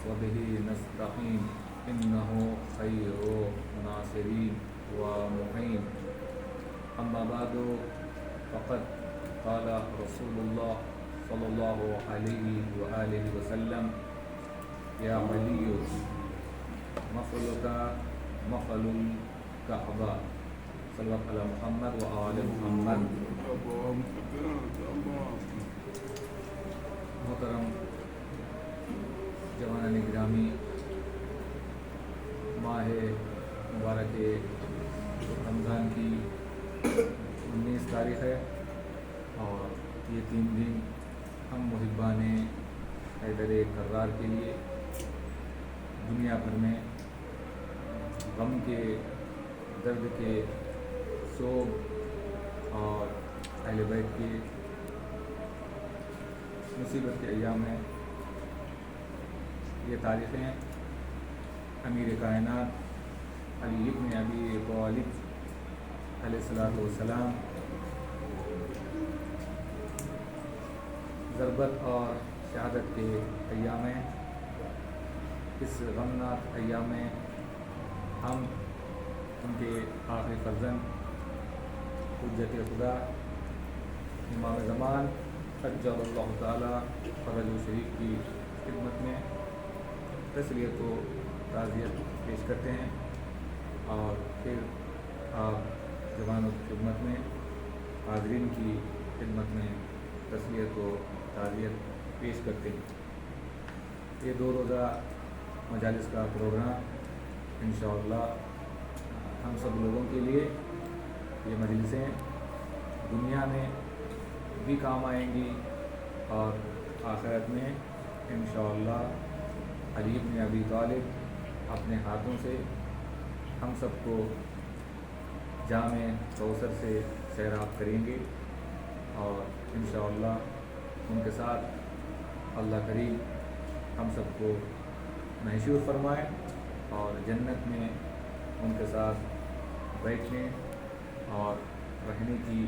وبه نستعين إنه خير ناصرين ومعين. أما بعد فقد قال رسول الله صلى الله عليه وآله وسلم يا علي مثلك مثل الكعبة صلی اللہ علیہ محمد و آل محمد. محترم جوانان گرامی، ماہ مبارک رمضان کی 19 تاریخ ہے اور یہ 3 دن ہم محبان حیدر کرار کے لیے دنیا بھر میں غم کے، درد کے، سوگ اور اہل بیت کے مصیبت کے ایام ہیں. یہ تاریخیں امیر کائنات علی ابن ابی طالب علیہ السلام ضربت اور شہادت کے ایام ہیں. اس غمناک ایام میں ہم ان کے آخری فرزند حجت خدا امام زمان اجل اللہ تعالی فرج شریف کی خدمت میں تسلیت و تعزیت پیش کرتے ہیں اور پھر آپ جوانوں کی خدمت میں، حاضرین کی خدمت میں تسلیت و تعزیت پیش کرتے ہیں. یہ 2 روزہ مجالس کا پروگرام انشاءاللہ ہم سب لوگوں کے لیے یہ مجلسیں دنیا میں بھی کام آئیں گی اور آخرت میں انشاءاللہ علی ابن ابی طالب اپنے ہاتھوں سے ہم سب کو جامع کوثر سے سیراب کریں گے اور انشاءاللہ ان کے ساتھ اللہ کریم ہم سب کو محشور فرمائے اور جنت میں ان کے ساتھ بیٹھنے اور رہنے کی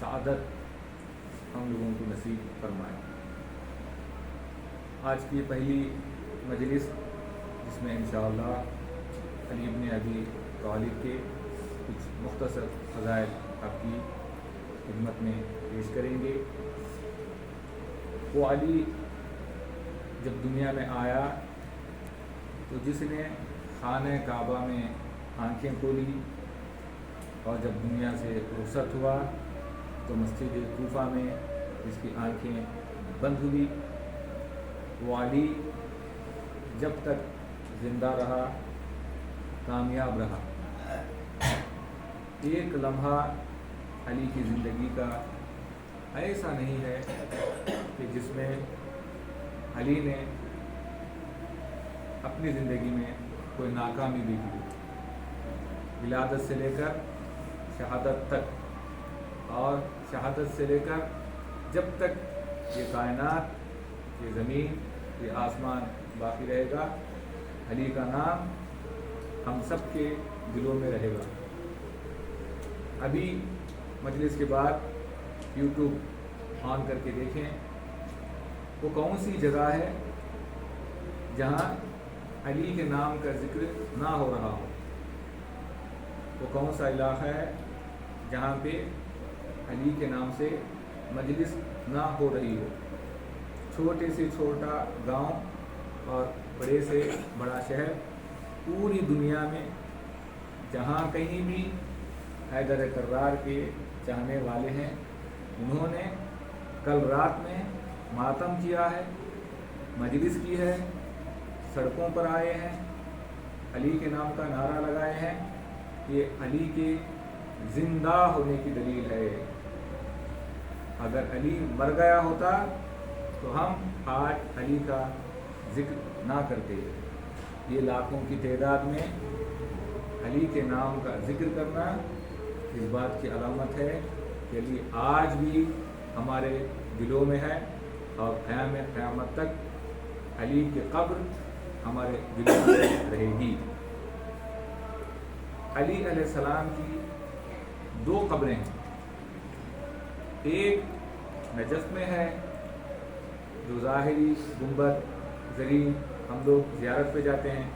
سعادت ہم لوگوں کو نصیب فرمائے. آج کی پہلی مجلس جس میں انشاءاللہ علی ابن ابی طالب کے کچھ مختصر فضائل آپ کی خدمت میں پیش کریں گے. وہ علی جب دنیا میں آیا تو جس نے خانہ کعبہ میں آنکھیں کھولی اور جب دنیا سے رخصت ہوا تو مسجد کوفہ میں اس کی آنکھیں بند ہوئی. وہ علی جب تک زندہ رہا کامیاب رہا. ایک لمحہ علی کی زندگی کا ایسا نہیں ہے کہ جس میں علی نے اپنی زندگی میں کوئی ناکامی بھی کی. ولادت سے لے کر شہادت تک اور شہادت سے لے کر جب تک یہ کائنات، یہ زمین، یہ آسمان باقی رہے گا، علی کا نام ہم سب کے دلوں میں رہے گا. ابھی مجلس کے بعد یوٹیوب آن کر کے دیکھیں وہ کون سی جگہ ہے جہاں علی کے نام کا ذکر نہ ہو رہا ہو. وہ کون سا علاقہ ہے جہاں پہ علی کے نام سے مجلس نہ ہو رہی ہو. چھوٹے سے چھوٹا گاؤں اور بڑے سے بڑا شہر، پوری دنیا میں جہاں کہیں بھی حیدر کرار کے چاہنے والے ہیں انہوں نے کل رات میں ماتم کیا ہے، مجلس کی ہے، سڑکوں پر آئے ہیں، علی کے نام کا نعرہ لگائے ہیں. یہ علی کے زندہ ہونے کی دلیل ہے. اگر علی مر گیا ہوتا تو ہم آج علی کا ذکر نہ کرتے. یہ لاکھوں کی تعداد میں علی کے نام کا ذکر کرنا اس بات کی علامت ہے کہ علی آج بھی ہمارے دلوں میں ہے اور قیامت تک علی کی قبر ہمارے دلوں میں رہے گی. علی علیہ السلام کی 2 قبریں ہیں. ایک نجف میں ہے جو ظاہری گنبد ذریعے ہم لوگ زیارت پہ جاتے ہیں،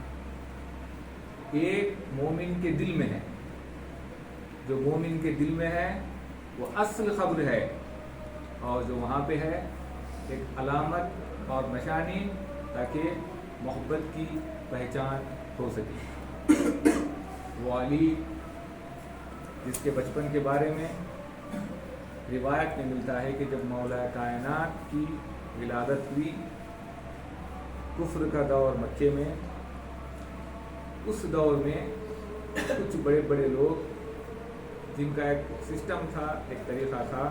ایک مومن کے دل میں ہے، جو مومن کے دل میں ہے وہ اصل خبر ہے، اور جو وہاں پہ ہے ایک علامت اور نشانی تاکہ محبت کی پہچان ہو سکے۔ وہ علی جس کے بچپن کے بارے میں روایت میں ملتا ہے کہ جب مولا کائنات کی ولادت ہوئی، کفر کا دور مکے میں، اس دور میں کچھ بڑے بڑے لوگ جن کا ایک سسٹم تھا، ایک طریقہ تھا،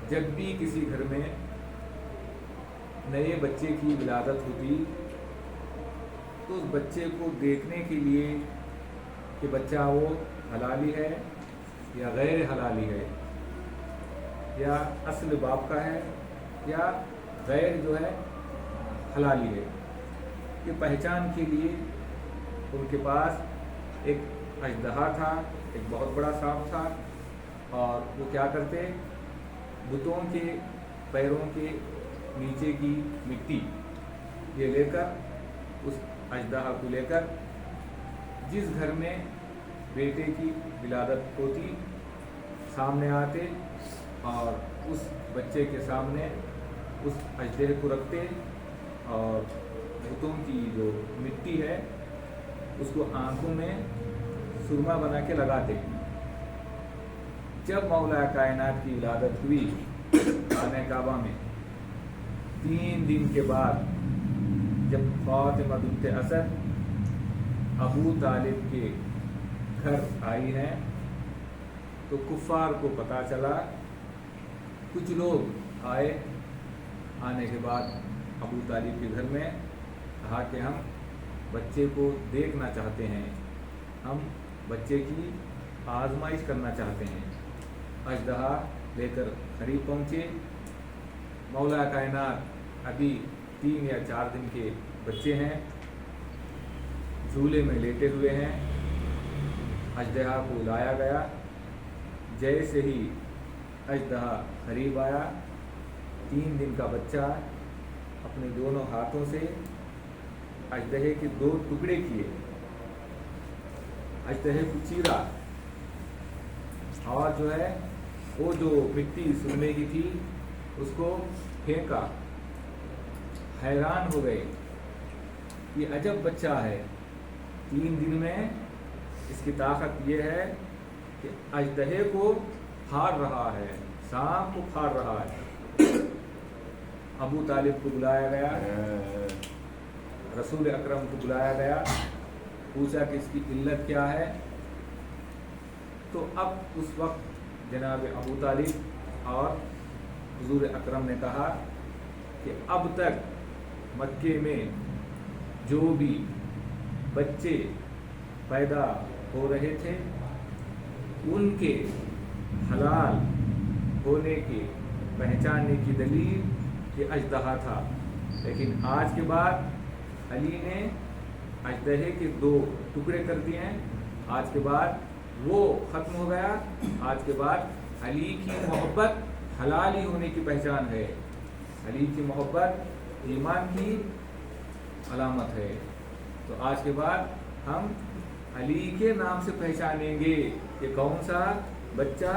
جب بھی کسی گھر میں نئے بچے کی ولادت ہوتی تو اس بچے کو دیکھنے کے لیے کہ بچہ وہ حلالی ہے یا غیر حلالی ہے، یا اصل باپ کا ہے یا غیر جو ہے حلالی ہے، یہ پہچان کے لیے ان کے پاس ایک اژدہا تھا، ایک بہت بڑا سانپ تھا، اور وہ کیا کرتے، بتوں کے پیروں کے نیچے کی مٹی یہ لے کر، اس اژدہا کو لے کر جس گھر میں بیٹے کی ولادت ہوتی سامنے آتے اور اس بچے کے سامنے اس اژدہے کو رکھتے اور بتوں کی جو مٹی ہے اس کو آنکھوں میں سرما بنا کے لگاتے۔ جب مولا کائنات کی ولادت ہوئی خانہ کعبہ میں، 3 دن کے بعد جب فاطمہ بنت اسد ابو طالب کے گھر آئی ہیں تو کفار کو پتہ چلا، کچھ لوگ آئے، آنے کے بعد ابو طالب کے گھر میں کہا کہ ہم بچے کو دیکھنا چاہتے ہیں، ہم بچے کی آزمائش کرنا چاہتے ہیں۔ اژدہا لے کر قریب پہنچے، مولا کائنات ابھی 3 یا 4 دن کے بچے ہیں، جھولے میں لیٹے ہوئے ہیں، اژدہا کو لایا گیا، جیسے ہی اژدہا قریب آیا، 3 دن کا بچہ اپنے دونوں ہاتھوں سے اژدہے کے 2 ٹکڑے کیے، اژدہے کو چیرا، اور جو ہے وہ جو مٹی سرمے کی تھی اس کو پھینکا۔ حیران ہو گئے، یہ عجب بچہ ہے، 3 دن میں اس کی طاقت یہ ہے کہ اژدہے کو پھاڑ رہا ہے، سانپ کو پھاڑ رہا ہے۔ ابو طالب کو بلایا گیا، رسول اکرم کو بلایا گیا، پوچھا کہ اس کی علت کیا ہے، تو اب اس وقت جناب ابو طالب اور حضور اکرم نے کہا کہ اب تک مکے میں جو بھی بچے پیدا ہو رہے تھے ان کے حلال ہونے کے پہچاننے کی دلیل یہ اژدہا تھا، لیکن آج کے بعد علی نے اژدہے کے 2 ٹکڑے کر دیے ہیں، آج کے بعد وہ ختم ہو گیا، آج کے بعد علی کی محبت حلالی ہونے کی پہچان ہے، علی کی محبت ایمان کی علامت ہے، تو آج کے بعد ہم علی کے نام سے پہچانیں گے کہ کون سا بچہ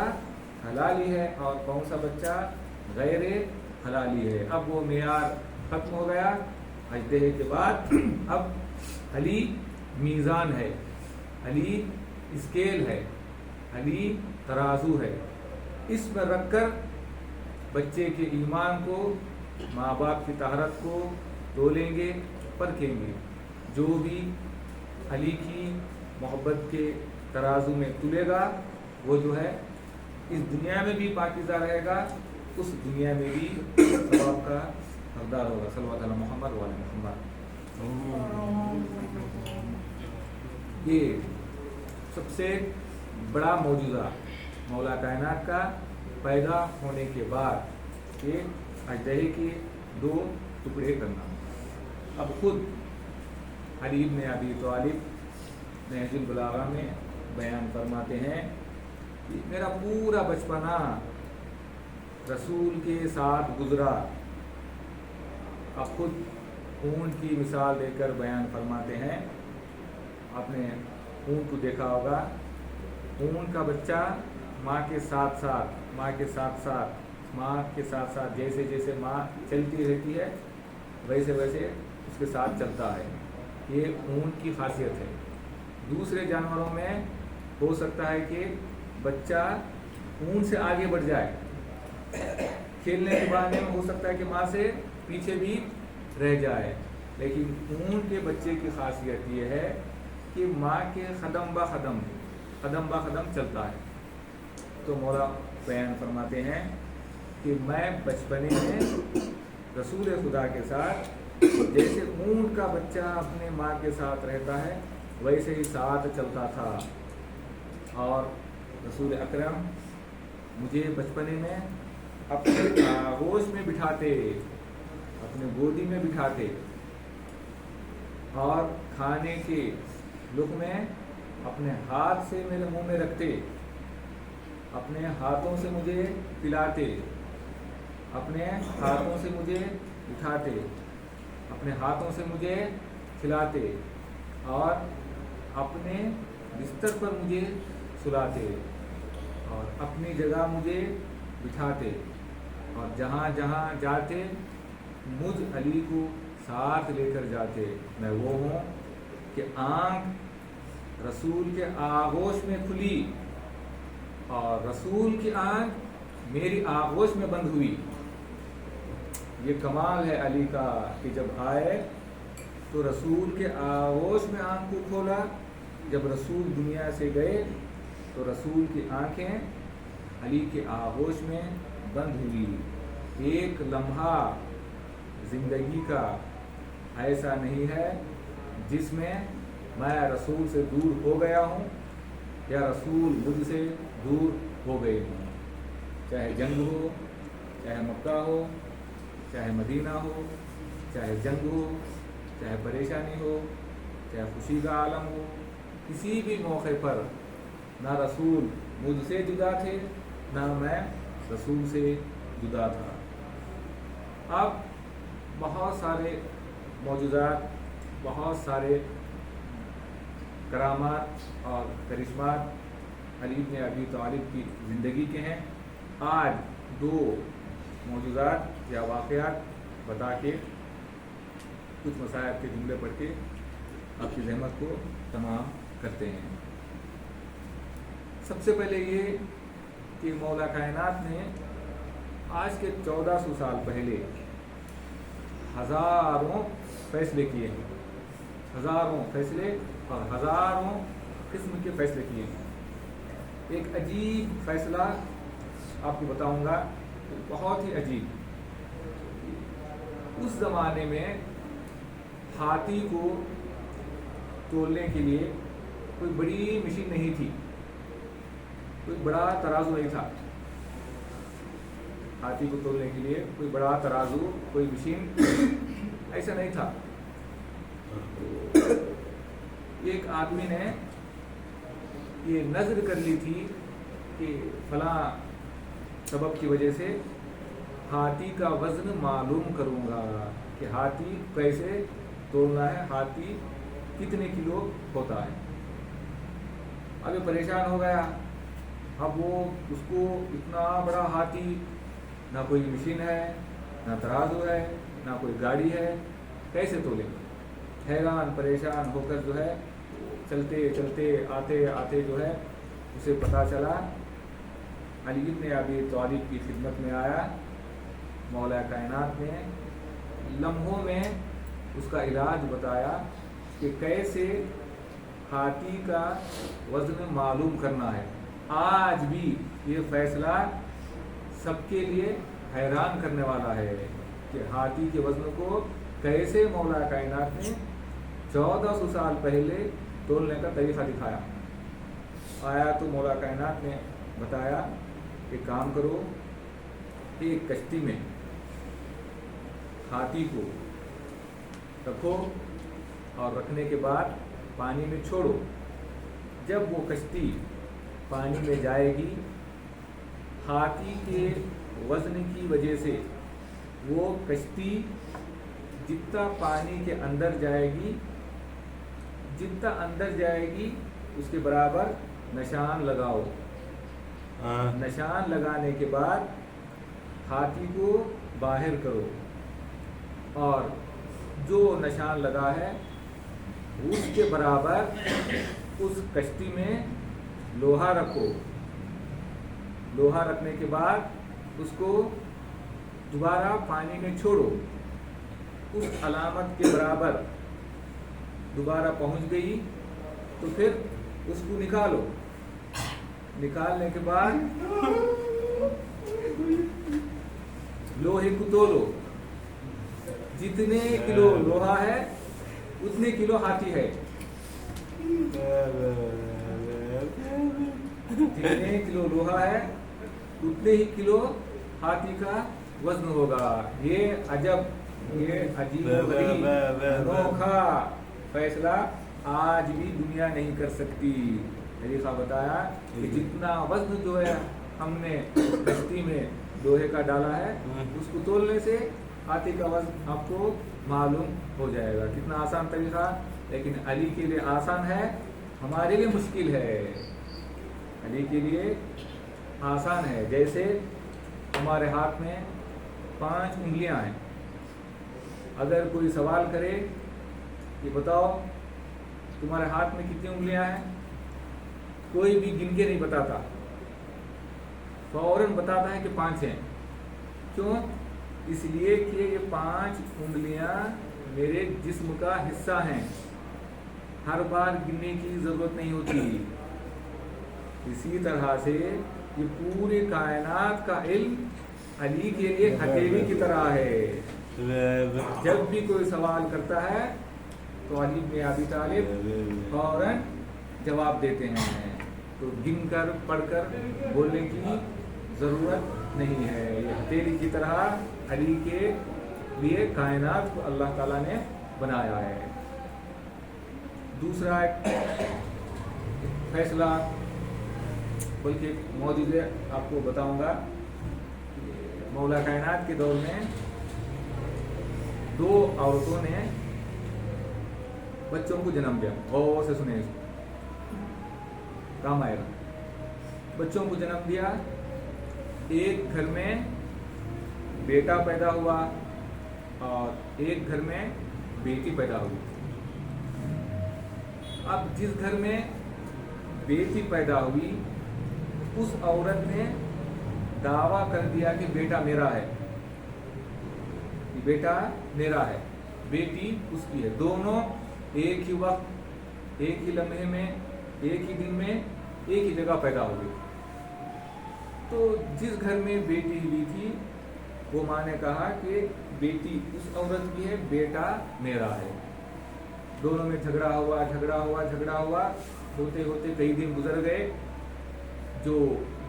حلالی ہے اور کون سا بچہ غیر حلالی ہے۔ اب وہ معیار ختم ہو گیا، اژدہے کے بعد اب علی میزان ہے، علی اسکیل ہے، علی ترازو ہے، اس میں رکھ کر بچے کے ایمان کو، ماں باپ کی طہارت کو تولیں گے، پرکھیں گے، جو بھی علی کی محبت کے ترازو میں تلے گا وہ جو ہے اس دنیا میں بھی پاکیزہ رہے گا، اس دنیا میں بھی ثواب کا حقدار ہوگا۔ صلی اللہ علیہ محمد وعلی محمد۔ یہ سب سے بڑا معجزہ مولا کائنات کا پیدا ہونے کے بعد کہ اژدہے کے 2 ٹکڑے کرنا۔ اب خود علی بن ابی طالب نہج البلاغہ میں بیان فرماتے ہیں کہ میرا پورا بچپنا رسول کے ساتھ گزرا۔ اب خود اونٹ کی مثال دے کر بیان فرماتے ہیں. آپ نے اونٹ کو دیکھا ہوگا. اونٹ کا بچہ ماں کے ساتھ ساتھ جیسے جیسے ماں چلتی رہتی ہے ویسے ویسے اس کے ساتھ چلتا ہے. یہ اونٹ کی خاصیت ہے. دوسرے جانوروں میں ہو سکتا ہے کہ بچہ اونٹ سے آگے بڑھ جائے, کھیلنے کے بہانے میں ہو سکتا ہے کہ ماں سے پیچھے بھی رہ جائے, لیکن اونٹ کے بچے کی خاصیت یہ ہے کہ ماں کے قدم با قدم چلتا ہے. تو مولا بیان فرماتے ہیں کہ میں بچپنے میں رسول خدا کے ساتھ جیسے اونٹ کا بچہ اپنے ماں کے ساتھ رہتا ہے ویسے ہی ساتھ چلتا تھا. اور رسول اکرم مجھے بچپنے میں اپنے آغوش میں بٹھاتے, اپنے گودی میں بٹھاتے اور کھانے کے لقمے اپنے ہاتھ سے میرے منہ میں رکھتے, اپنے ہاتھوں سے مجھے پلاتے, اپنے ہاتھوں سے مجھے اٹھاتے, اپنے ہاتھوں سے مجھے کھلاتے اور اپنے بستر پر مجھے سلاتے اور اپنی جگہ مجھے بٹھاتے, اور جہاں جہاں جاتے مجھ علی کو ساتھ لے کر جاتے. میں وہ ہوں کہ آنکھ رسول کے آغوش میں کھلی اور رسول کی آنکھ میری آغوش میں بند ہوئی. یہ کمال ہے علی کا کہ جب آئے تو رسول کے آغوش میں آنکھ کو کھولا, جب رسول دنیا سے گئے تو رسول کی آنکھیں علی کے آغوش میں بند ہوئی. ایک لمحہ زندگی کا ایسا نہیں ہے جس میں رسول سے دور ہو گیا ہوں یا رسول مجھ سے دور ہو گئے ہوں. چاہے جنگ ہو, چاہے مکہ ہو, چاہے مدینہ ہو, چاہے جنگ ہو, چاہے پریشانی ہو, چاہے خوشی کا عالم ہو, کسی بھی موقع پر نہ رسول مجھ سے جدا تھے نہ میں رسول سے جدا تھا. اب بہت سارے معجزات, بہت سارے کرامات اور کرشمات علی بن ابی طالب کی زندگی کے ہیں. آج دو معجزات یا واقعات بتا کے کچھ مسائل کے جملے پڑھ کے آپ کی زحمت کو تمام کرتے ہیں. سب سے پہلے یہ کہ مولا کائنات نے آج کے 1400 سال پہلے ہزاروں فیصلے کیے ہیں, ہزاروں فیصلے اور ہزاروں قسم کے فیصلے کیے ہیں. ایک عجیب فیصلہ آپ کو بتاؤں گا, بہت ہی عجیب. اس زمانے میں ہاتھی کو تولنے کے لیے کوئی بڑی مشین نہیں تھی, کوئی بڑا ترازو نہیں تھا. ہاتھی کو تولنے کے لیے کوئی بڑا ترازو, کوئی مشین ایسا نہیں تھا. ایک آدمی نے یہ نظر کر لی تھی کہ فلاں سبب کی وجہ سے ہاتھی کا وزن معلوم کروں گا کہ ہاتھی کیسے تولنا ہے, ہاتھی کتنے کلو ہوتا ہے. ابھی پریشان ہو گیا. اب وہ اس کو اتنا بڑا ہاتھی, نہ کوئی مشین ہے, نہ ترازو ہے, نہ کوئی گاڑی ہے, کیسے تولے. حیران پریشان ہو کر جو ہے چلتے چلتے آتے آتے جو ہے اسے پتہ چلا, علی بن ابی طالب کی خدمت میں آیا. مولا کائنات نے لمحوں میں اس کا علاج بتایا کہ کیسے ہاتھی کا وزن معلوم کرنا ہے. آج بھی یہ فیصلہ سب کے لیے حیران کرنے والا ہے کہ ہاتھی کے وزن کو کیسے مولا کائنات نے 1400 سال پہلے تولنے کا طریقہ دکھایا. آیا تو مولا کائنات نے بتایا کہ کام کرو, ایک کشتی میں ہاتھی کو رکھو اور رکھنے کے بعد پانی میں چھوڑو. جب وہ کشتی پانی میں جائے گی, ہاتھی کے وزن کی وجہ سے وہ کشتی جتنا پانی کے اندر جائے گی، جتنا اندر جائے گی اس کے برابر نشان لگاؤ. نشان لگانے کے بعد ہاتھی کو باہر کرو، اور جو نشان لگا ہے اس کے برابر اس کشتی میں لوہا رکھو. لوہا رکھنے کے بعد اس کو دوبارہ پانی میں چھوڑو. اس علامت کے برابر دوبارہ پہنچ گئی تو پھر اس کو نکالو. نکالنے کے بعد لوہے کو تولو. جتنے کلو لوہا ہے اتنے کلو ہاتھی ہے. جتنے کلو لوہا ہے اتنے ہی کلو ہاتھی کا وزن ہوگا. یہ عجب، یہ عجیب و غریب انوکھا فیصلہ آج بھی دنیا نہیں کر سکتی. طریقہ بتایا کہ جتنا وزن جو ہے ہم نے کشتی میں لوہے کا ڈالا ہے اس کو تولنے سے ہاتھی کا وزن آپ کو معلوم ہو جائے گا. کتنا آسان طریقہ، لیکن علی کے لیے آسان ہے، ہمارے لیے مشکل ہے. علی کے لیے آسان ہے. جیسے ہمارے ہاتھ میں 5 انگلیاں ہیں. اگر کوئی سوال کرے کہ بتاؤ تمہارے ہاتھ میں کتنی انگلیاں ہیں، کوئی بھی گن کے نہیں بتاتا، فوراً بتاتا ہے کہ 5 ہیں. کیوں؟ اس لیے کہ یہ 5 انگلیاں میرے جسم کا حصہ ہیں، ہر بار گننے کی ضرورت نہیں ہوتی. اسی طرح سے یہ پورے کائنات کا علم علی کے لیے ہتھیلی کی طرح ہے. جب بھی کوئی سوال کرتا ہے تو علی بن ابی طالب فوراً جواب دیتے ہیں. تو گن کر پڑھ کر بولنے کی ضرورت نہیں ہے. یہ ہتھیلی کی طرح علی کے لیے کائنات کو اللہ تعالیٰ نے بنایا ہے. دوسرا ایک فیصلہ، بلکہ ایک معجزہ آپ کو بتاؤں گا. مولا کائنات کے دور میں 2 عورتوں نے بچوں کو جنم دیا. غور سے سنیں، کام آئے گا. بچوں کو جنم دیا. ایک گھر میں بیٹا پیدا ہوا اور ایک گھر میں بیٹی پیدا ہوئی. اب جس گھر میں بیٹی پیدا ہوئی اس عورت نے دعویٰ کر دیا کہ بیٹا میرا ہے، بیٹا میرا ہے، بیٹی اس کی ہے. دونوں ایک ہی وقت، ایک ہی لمحے میں، ایک ہی دن میں، ایک ہی جگہ پیدا ہوئی. تو جس گھر میں بیٹی ہوئی تھی وہ ماں نے کہا کہ بیٹی اس عورت کی ہے، بیٹا میرا ہے. دونوں میں جھگڑا ہوا، ہوتے ہوتے کئی دن گزر گئے. جو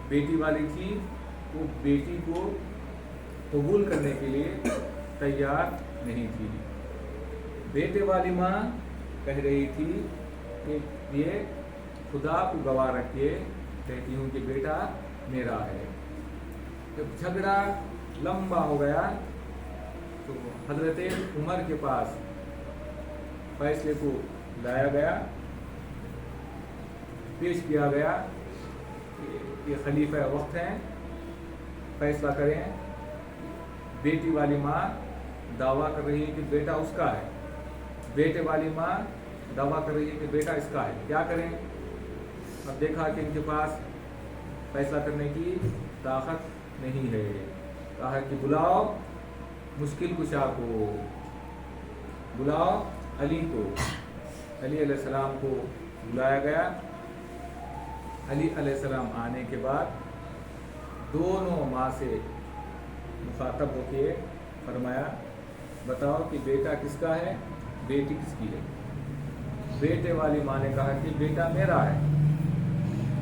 بیٹی والی تھی وہ بیٹی کو قبول کرنے کے لیے تیار نہیں تھی. بیٹے والی ماں کہہ رہی تھی کہ یہ خدا کو گواہ رکھ کے کہتی ہوں کہ بیٹا میرا ہے. جب جھگڑا لمبا ہو گیا تو حضرت عمر کے پاس فیصلے کو لایا گیا، پیش کیا گیا کہ یہ خلیفہ وقت ہیں، فیصلہ کریں. بیٹی والی ماں دعویٰ کر رہی ہے کہ بیٹا اس کا ہے، بیٹے والی ماں دعویٰ کر رہی ہے کہ بیٹا اس کا ہے. کیا کریں؟ اب دیکھا کہ ان کے پاس فیصلہ کرنے کی طاقت نہیں ہے. کہا کہ بلاؤ مشکل کشا کو، بلاؤ علی کو. علی علیہ السلام کو بلایا گیا. علی علیہ السلام آنے کے بعد دونوں ماں سے مخاطب ہو کے فرمایا بتاؤ کہ بیٹا کس کا ہے، بیٹی کس کی ہے. بیٹے والی ماں نے کہا کہ بیٹا میرا ہے.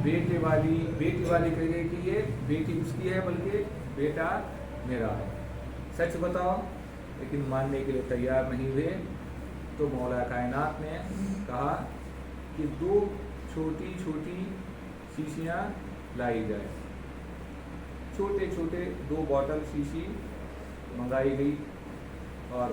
بیٹی والی کہہ رہی کہ یہ بیٹی اس کی ہے بلکہ بیٹا میرا ہے. سچ بتاؤ. لیکن ماننے کے لیے تیار نہیں ہوئے. تو مولا کائنات نے کہا کہ 2 چھوٹی چھوٹی شیشیاں لائی جائے. چھوٹے چھوٹے 2 بوتل شیشی منگائی گئی اور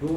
2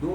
2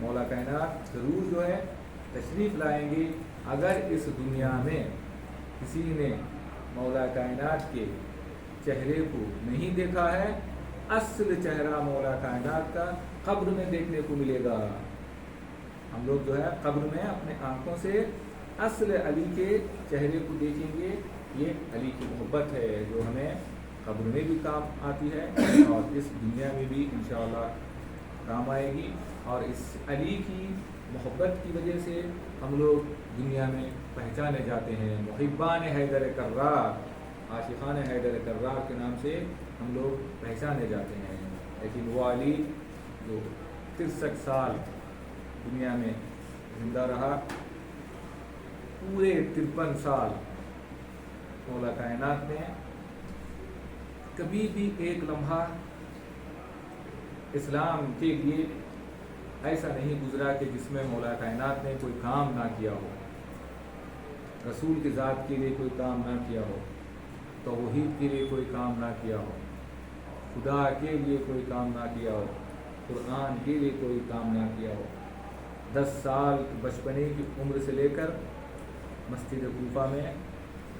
مولا کائنات ضرور جو ہے تشریف لائیں گے اگر اس دنیا میں کسی نے مولا کائنات کے چہرے کو نہیں دیکھا ہے۔ اصل چہرہ مولا کائنات کا قبر میں دیکھنے کو ملے گا۔ ہم لوگ جو ہے قبر میں اپنے آنکھوں سے اصل علی کے چہرے کو دیکھیں گے۔ یہ علی کی محبت ہے جو ہمیں قبر میں بھی کام آتی ہے اور اس دنیا میں بھی انشاءاللہ کام آئے گی، اور اس علی کی محبت کی وجہ سے ہم لوگ دنیا میں پہچانے جاتے ہیں۔ محبان حیدر کرار، عاشقان حیدر کرار کے نام سے ہم لوگ پہچانے جاتے ہیں۔ لیکن وہ علی جو 63 سال دنیا میں زندہ رہا، پورے 53 سال مولا کائنات نے کبھی بھی ایک لمحہ اسلام کے لیے ایسا نہیں گزرا کہ جس میں مولا کائنات نے کوئی کام نہ کیا ہو، رسول کی ذات کے لیے کوئی کام نہ کیا ہو، توحید کے لیے کوئی کام نہ کیا ہو، خدا کے لیے کوئی کام نہ کیا ہو، قرآن کے لیے کوئی کام نہ کیا ہو۔ 10 سال بچپنے کی عمر سے لے کر مسجد کوفہ میں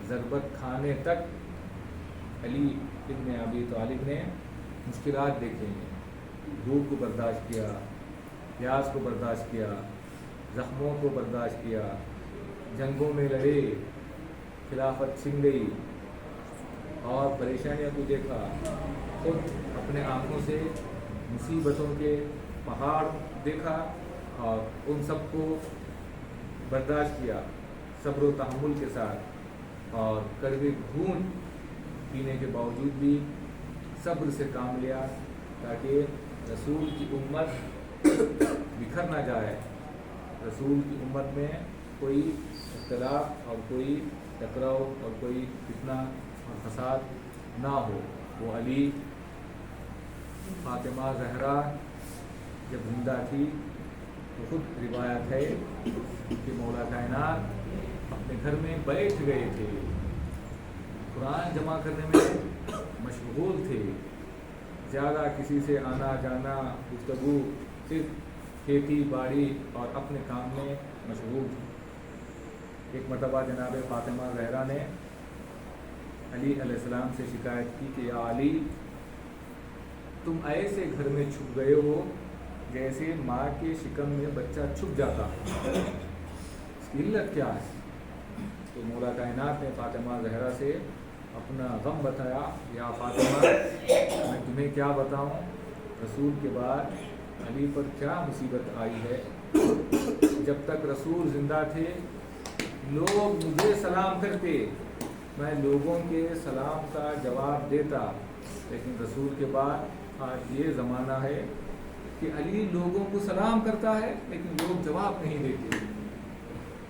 ضربت کھانے تک علی ابن ابی طالب نے مشکلات دیکھے ہیں۔ دھوپ کو برداشت کیا، پیاس کو برداشت کیا، زخموں کو برداشت کیا، جنگوں میں لڑے، خلافت چھن گئی اور پریشانیوں کو دیکھا، خود اپنے آنکھوں سے مصیبتوں کے پہاڑ دیکھا اور ان سب کو برداشت کیا صبر و تحمل کے ساتھ، اور کڑوے خون پینے کے باوجود بھی صبر سے کام لیا تاکہ رسول کی امت بکھر نہ جائے، رسول کی امت میں کوئی اختلاف اور کوئی ٹکراؤ اور کوئی فتنہ اور فساد نہ ہو۔ وہ علی فاطمہ زہرا جب زندہ تھی تو خود روایت ہے کہ مولا کائنات اپنے گھر میں بیٹھ گئے تھے، قرآن جمع کرنے میں مشغول تھے، زیادہ کسی سے آنا جانا گفتگو، صرف کھیتی باڑی اور اپنے کام میں مشغول تھے۔ ایک مرتبہ جناب فاطمہ زہرا نے علی علیہ السلام سے شکایت کی کہ یا علی، تم ایسے گھر میں چھپ گئے ہو جیسے ماں کے شکم میں بچہ چھپ جاتا ہے، اس کی علت کیا ہے؟ تو مولا کائنات نے فاطمہ زہرا سے اپنا غم بتایا، یا فاطمہ میں تمہیں کیا بتاؤں، رسول کے بعد علی پر کیا مصیبت آئی ہے۔ جب تک رسول زندہ تھے لوگ مجھے سلام کرتے، میں لوگوں کے سلام کا جواب دیتا، لیکن رسول کے بعد آج یہ زمانہ ہے کہ علی لوگوں کو سلام کرتا ہے لیکن لوگ جواب نہیں دیتے۔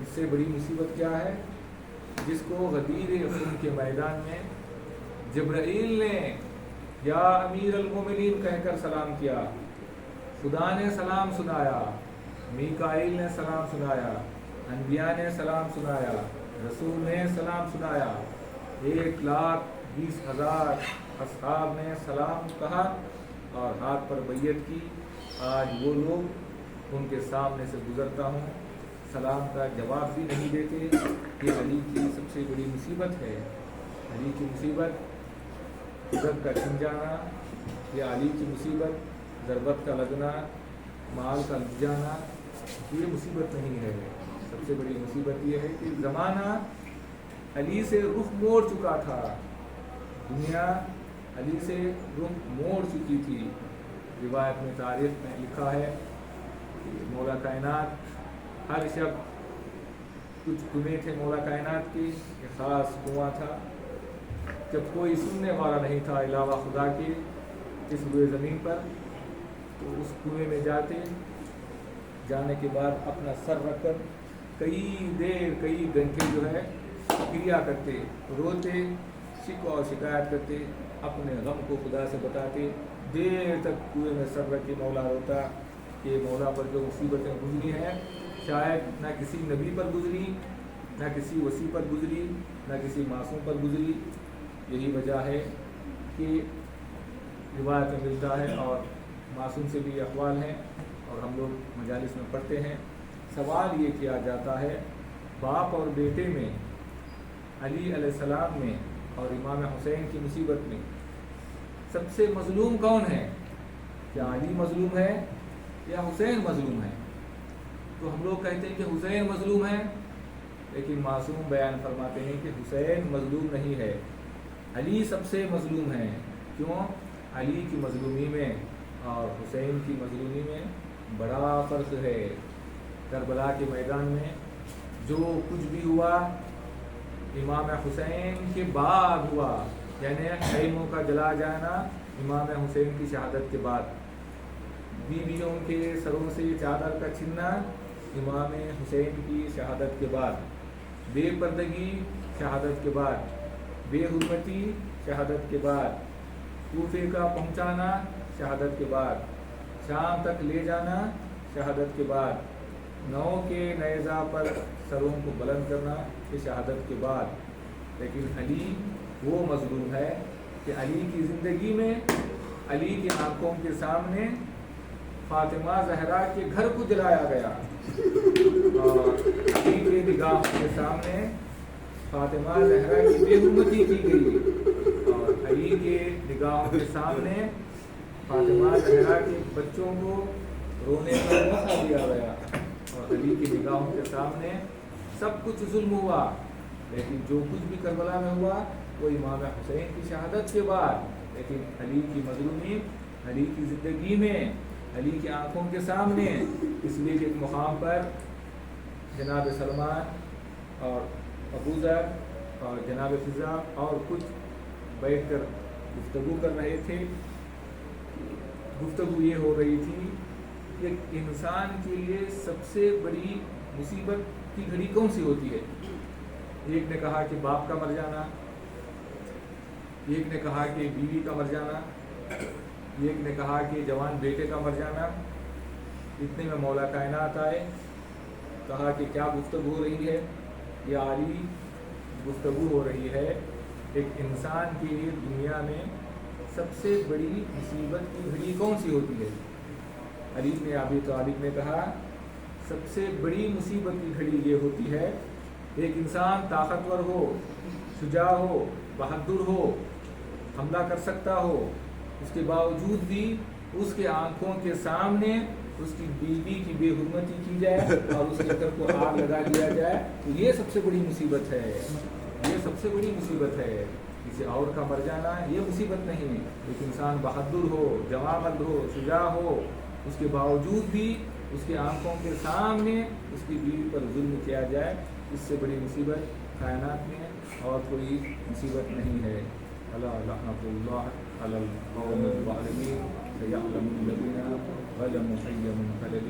اس سے بڑی مصیبت کیا ہے؟ جس کو غدیر خون کے میدان میں جبرائیل نے یا امیر المومنین کہہ کر سلام کیا، خدا نے سلام سنایا، میکائیل نے سلام سنایا، انبیاء نے سلام سنایا، رسول نے سلام سنایا، 1,20,000 اصحاب نے سلام کہا اور ہاتھ پر بیعت کی۔ آج وہ لوگ ان کے سامنے سے گزرتا ہوں، سلام کا جواب بھی نہیں دیتے۔ یہ علی کی سب سے بڑی مصیبت ہے۔ علی کی مصیبت عزت کا چھن جانا، یا علی کی مصیبت ضربت کا لگنا، مال کا لگ جانا، یہ مصیبت نہیں ہے۔ سب سے بڑی مصیبت یہ ہے کہ زمانہ علی سے رخ موڑ چکا تھا، دنیا علی سے رخ موڑ چکی تھی۔ روایت میں تاریخ میں لکھا ہے کہ مولا کائنات ہر شب کچھ کنویں تھے مولا کائنات کی، ایک خاص کنواں تھا، جب کوئی سننے والا نہیں تھا علاوہ خدا کے اس روئے زمین پر، تو اس کنویں میں جانے کے بعد اپنا سر رکھ کر کئی دیر کئی گھنٹے جو ہے کریا کرتے، روتے، شکوہ اور شکایت کرتے، اپنے غم کو خدا سے بتاتے، دیر تک کنویں میں سر رکھ کے مولا روتا کہ مولا پر جو مصیبتیں گزری ہیں شاید نہ کسی نبی پر گزری، نہ کسی وصی پر گزری، نہ کسی معصوم پر گزری۔ یہی وجہ ہے کہ روایت میں ملتا ہے اور معصوم سے بھی اقوال ہیں اور ہم لوگ مجالس میں پڑھتے ہیں، سوال یہ کیا جاتا ہے باپ اور بیٹے میں، علی علیہ السلام میں اور امام حسین کی مصیبت میں سب سے مظلوم کون ہے؟ کیا علی مظلوم ہے یا حسین مظلوم ہے؟ تو ہم لوگ کہتے ہیں کہ حسین مظلوم ہے، لیکن معصوم بیان فرماتے ہیں کہ حسین مظلوم نہیں ہے، علی سب سے مظلوم ہے۔ کیوں؟ علی کی مظلومی میں اور حسین کی مظلومی میں بڑا فرق ہے۔ کربلا کے میدان میں جو کچھ بھی ہوا امام حسین کے بعد ہوا، یعنی خیموں کا جلا جانا امام حسین کی شہادت کے بعد، بیویوں کے سروں سے چادر کا چھننا امام حسین کی شہادت کے بعد، بے پردگی شہادت کے بعد، بے حرمتی شہادت کے بعد، کوفے کا پہنچانا شہادت کے بعد، شام تک لے جانا شہادت کے بعد، نو کے نیزہ پر سروں کو بلند کرنا یہ شہادت کے بعد۔ لیکن علی وہ مظلوم ہے کہ علی کی زندگی میں علی کی آنکھوں کے سامنے فاطمہ زہرا کے گھر کو جلایا گیا، اور علی کے نگاہوں کے سامنے فاطمہ زہرا کی بے حرمتی کی گئی، اور علی کے نگاہوں کے سامنے فاطمہ زہرا کے بچوں کو رونے کا موقع دیا گیا، اور علی کی نگاہوں کے سامنے سب کچھ ظلم ہوا۔ لیکن جو کچھ بھی کربلا میں ہوا وہ امام حسین کی شہادت کے بعد، لیکن علی کی مظلومی علی کی زندگی میں، علی کی آنکھوں کے سامنے، اس لیے کہ ایک مقام پر جناب سلمان اور ابو ذر اور جناب فضا اور کچھ بیٹھ کر گفتگو کر رہے تھے۔ گفتگو یہ ہو رہی تھی کہ انسان کے لیے سب سے بڑی مصیبت کی گھڑی کون سی ہوتی ہے؟ ایک نے کہا کہ باپ کا مر جانا، ایک نے کہا کہ بیوی کا مر جانا، ایک نے کہا کہ جوان بیٹے کا مر جانا۔ اتنے میں مولا کائنات آئے، کہا کہ کیا گفتگو ہو رہی ہے؟ یا علی گفتگو ہو رہی ہے ایک انسان کے لیے دنیا میں سب سے بڑی مصیبت کی گھڑی کون سی ہوتی ہے؟ علی نے ابی طالب نے کہا سب سے بڑی مصیبت کی گھڑی یہ ہوتی ہے ایک انسان طاقتور ہو، شجاع ہو، بہادر ہو، حملہ کر سکتا ہو، اس کے باوجود بھی اس کے آنکھوں کے سامنے اس کی بیوی کی بے حرمتی کی جائے اور اس کے گھر کو آگ لگا دیا جائے، تو یہ سب سے بڑی مصیبت ہے، یہ سب سے بڑی مصیبت ہے۔ کسی اور کا مر جانا یہ مصیبت نہیں، ایک انسان بہادر ہو، جواں مرد ہو، شجاع ہو، اس کے باوجود بھی اس کے آنکھوں کے سامنے اس کی بیوی پر ظلم کیا جائے، اس سے بڑی مصیبت کائنات میں اور کوئی مصیبت نہیں ہے۔ الا لعنۃ اللہ علی القوم الظالمین سیعلم الذین ظلموا أي منقلب